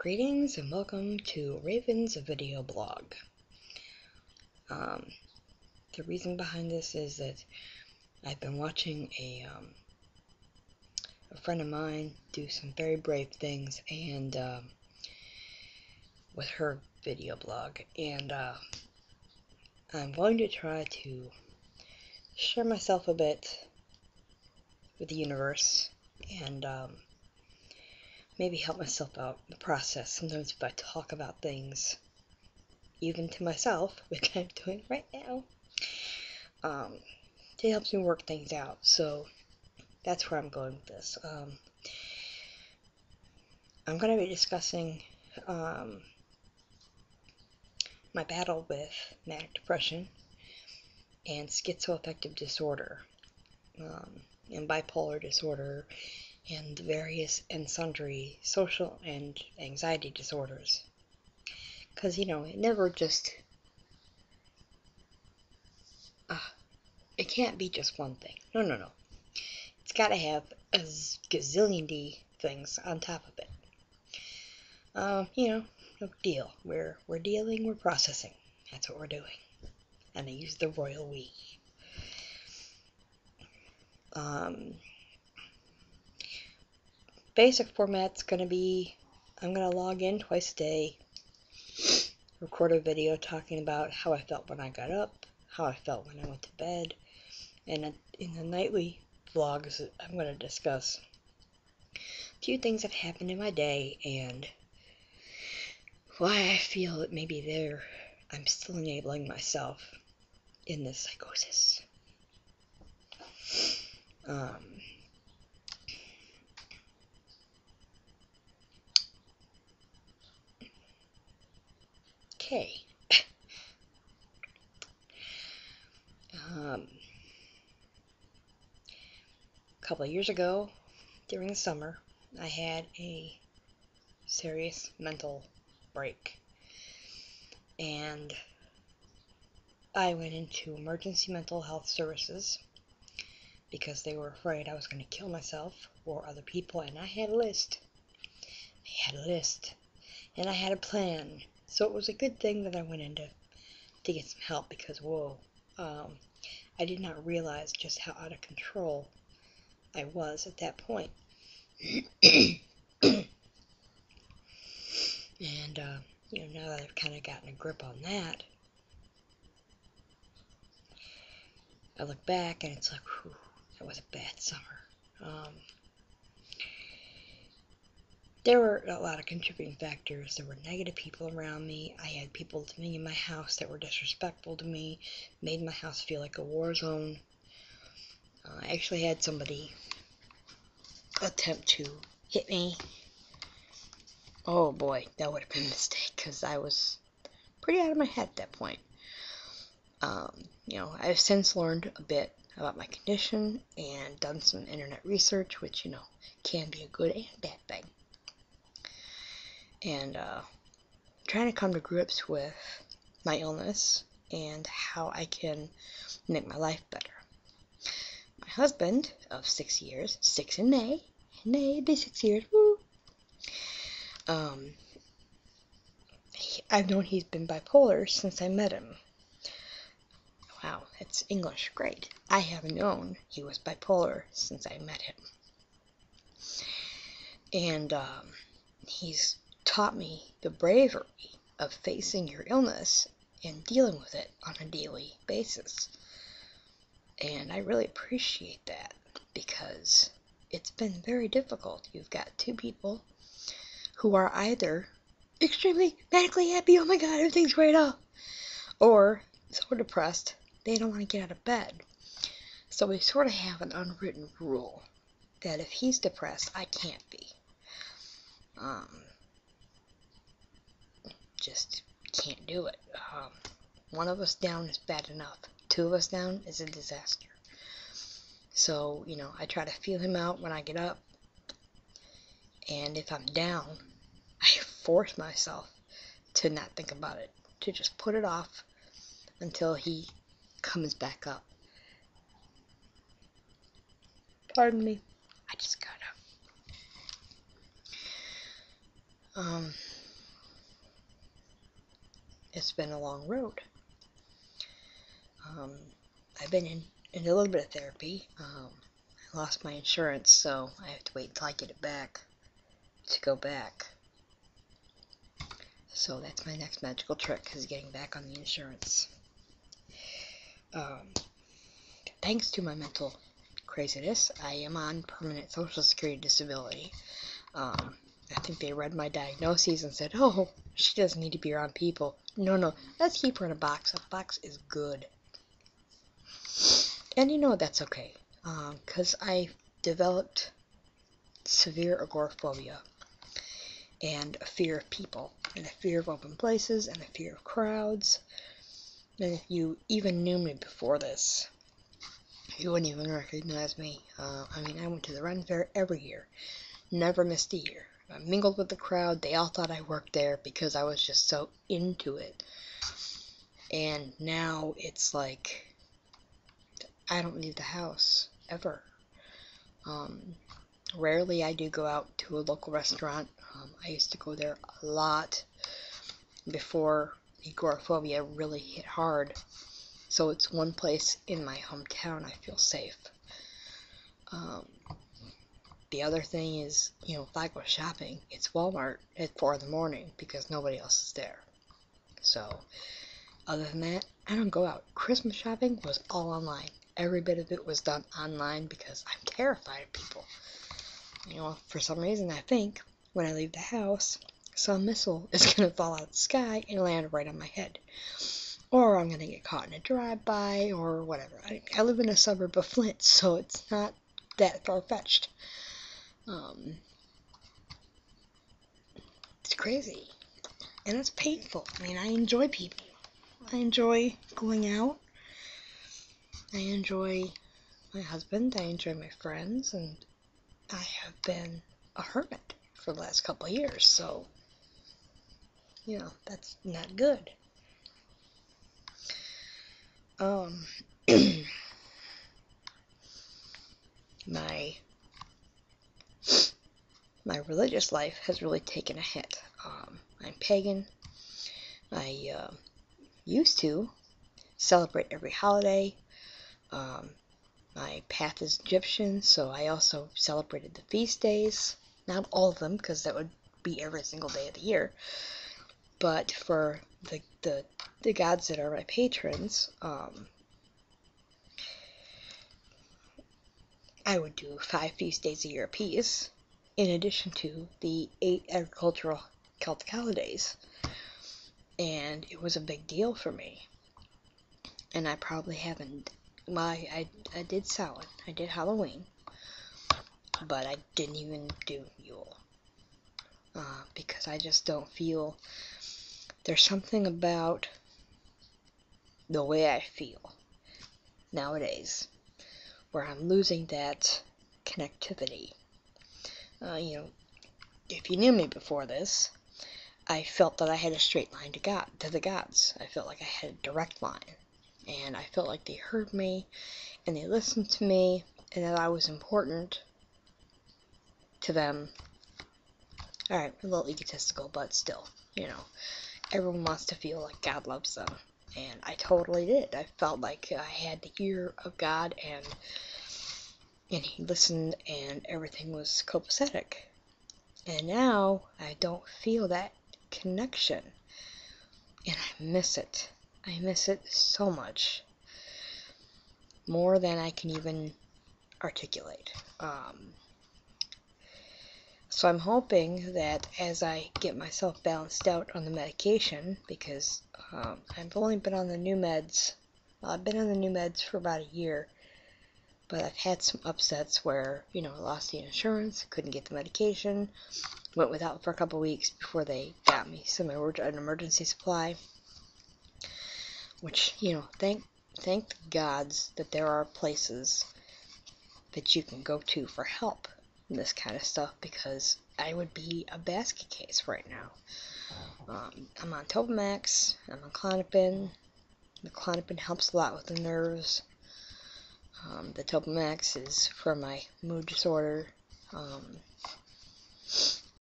Greetings and welcome to Ravyn's video blog. The reason behind this is that I've been watching a friend of mine do some very brave things and with her video blog, and I'm going to try to share myself a bit with the universe and maybe help myself out in the process. Sometimes if I talk about things, even to myself, which I'm doing right now, it helps me work things out. So that's where I'm going with this. I'm going to be discussing my battle with manic depression and schizoaffective disorder, and bipolar disorder, and various and sundry social and anxiety disorders. Because, you know, it never just, it can't be just one thing. No. It's got to have a gazillion D things on top of it. You know, no deal. We're dealing, we're processing. That's what we're doing. And I use the royal we. Basic format's gonna be, I'm gonna log in twice a day, record a video talking about how I felt when I got up, how I felt when I went to bed, and in the nightly vlogs I'm gonna discuss a few things that happened in my day and why I feel that maybe I'm still enabling myself in this psychosis. Okay. A couple of years ago, during the summer, I had a serious mental break, and I went into emergency mental health services because they were afraid I was going to kill myself or other people, and I had a list. And I had a plan. So it was a good thing that I went in to get some help, because whoa, I did not realize just how out of control I was at that point. And you know, now that I've kind of gotten a grip on that, I look back and it's like, whew, that was a bad summer. There were a lot of contributing factors. There were negative people around me. I had people living in my house that were disrespectful to me, made my house feel like a war zone. I actually had somebody attempt to hit me. Oh boy, that would have been a mistake, because I was pretty out of my head at that point. You know, I've since learned a bit about my condition and done some internet research, which, you know, can be a good and bad thing. And trying to come to grips with my illness and how I can make my life better. My husband of 6 years, 6 in May, it'd be 6 years, woo! I've known he's been bipolar since I met him. Wow, that's English, great. I have known he was bipolar since I met him. And he's taught me the bravery of facing your illness and dealing with it on a daily basis. And I really appreciate that, because it's been very difficult. You've got two people who are either extremely manically happy, oh my god, everything's great, oh, or so depressed they don't want to get out of bed. So we sort of have an unwritten rule that if he's depressed, I can't be. Just can't do it. One of us down is bad enough. Two of us down is a disaster. So, you know, I try to feel him out when I get up. And if I'm down, I force myself to not think about it. To just put it off until he comes back up. Pardon me. I just got up. it's been a long road. I've been in a little bit of therapy. I lost my insurance, so I have to wait until I get it back to go back. So that's my next magical trick, is getting back on the insurance. Thanks to my mental craziness, I am on permanent Social Security disability. I think they read my diagnoses and said, oh, she doesn't need to be around people. No, let's keep her in a box. A box is good. And you know that's okay, because I developed severe agoraphobia, and a fear of people, and a fear of open places, and a fear of crowds. And if you even knew me before this, you wouldn't even recognize me. I mean, I went to the Run Fair every year, never missed a year. I mingled with the crowd. They all thought I worked there because I was just so into it. And now it's like, I don't leave the house, ever. Rarely I do go out to a local restaurant. I used to go there a lot before agoraphobia really hit hard. So it's one place in my hometown I feel safe. The other thing is, if I go shopping, it's Walmart at 4 in the morning because nobody else is there. So, other than that, I don't go out. Christmas shopping was all online. Every bit of it was done online because I'm terrified of people. For some reason I think when I leave the house, some missile is going to fall out of the sky and land right on my head. Or I'm going to get caught in a drive-by or whatever. I live in a suburb of Flint, so it's not that far-fetched. It's crazy. And it's painful. I mean, I enjoy people. I enjoy going out. I enjoy my husband. I enjoy my friends. And I have been a hermit for the last couple of years. So, that's not good. My religious life has really taken a hit. I'm pagan. I used to celebrate every holiday. My path is Egyptian, so I also celebrated the feast days. Not all of them, because that would be every single day of the year. But for the gods that are my patrons, I would do 5 feast days a year apiece, in addition to the 8 agricultural Celtic holidays. And it was a big deal for me. And I probably haven't, I did Samhain, I did Halloween, but I didn't even do Yule. Because I just don't feel, there's something about the way I feel nowadays, where I'm losing that connectivity. If you knew me before this, I felt that I had a straight line to the gods. I felt like I had a direct line, and I felt like they heard me, and they listened to me, and that I was important to them. Alright, a little egotistical, but still, everyone wants to feel like God loves them, and I totally did. I felt like I had the ear of God, and he listened, and everything was copacetic. And now I don't feel that connection, and I miss it. I miss it so much, more than I can even articulate. So I'm hoping that as I get myself balanced out on the medication, because I've only been on the new meds, I've been on the new meds for about a year, but I've had some upsets where, I lost the insurance, couldn't get the medication, went without for a couple weeks before they got me an emergency supply, which, thank the gods that there are places that you can go to for help in this kind of stuff, because I would be a basket case right now. I'm on Topamax, I'm on Klonopin. The Klonopin helps a lot with the nerves. The Topamax is for my mood disorder.